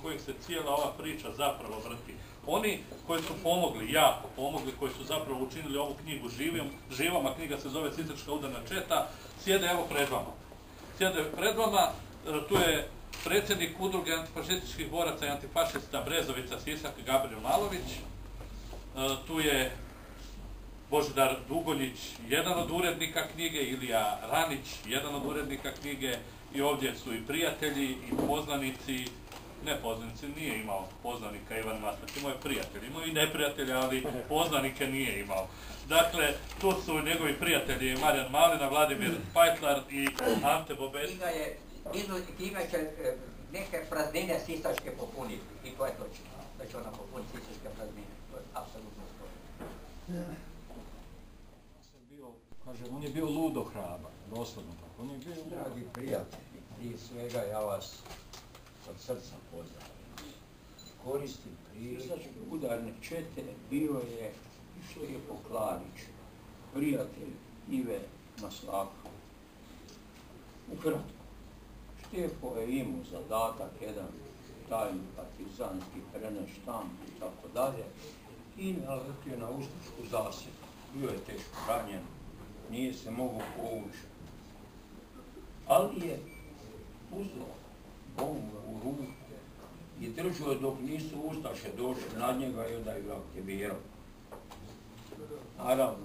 kojeg se cijela ova priča zapravo vrti. Oni koji su pomogli, jako pomogli, koji su zapravo učinili ovu knjigu živom, a knjiga se zove Sisačka udarna četa, sjede evo pred vama. Sjede pred vama, tu je predsjednik udruge antifašističkih boraca i antifašista Brezovica Sisak Gabriel Malović, tu je Božidar Dugoljić, jedan od urednika knjige, Ilija Ranić, jedan od urednika knjige, i ovdje su i prijatelji i poznanici. Nepoznanici, nije imao poznanika Ivan Maslić, imao je prijatelji, imao i neprijatelja, ali poznanike nije imao. Dakle, tu su njegovi prijatelji Marijan Malina, Vladimir Pajtlar i Ante Bobet. Knjiga će neke praznine sisačke popuniti, i to je točno, da će ona popuniti sisačke praznine, to je apsolutno stoji. On je bio ludo hrabar, doslovno tako. On je bio... Dragi prijatelji, prije svega ja vas od srca pozdravljam. Koristim Sisačke udarne čete bio je Štepo Klarić, prijatelj Ive Maslaka. Ukratko, Štepo je imao zadatak, jedan tajni partizanski preneš štamp i tako dalje, i naletio na ustašku zasjedu. Bio je teško ranjen, nije se mogao povući. Ali je uzeo bombu u ruku i držao dok nisu ustaše došli na njega i onda ju aktivirao. Naravno,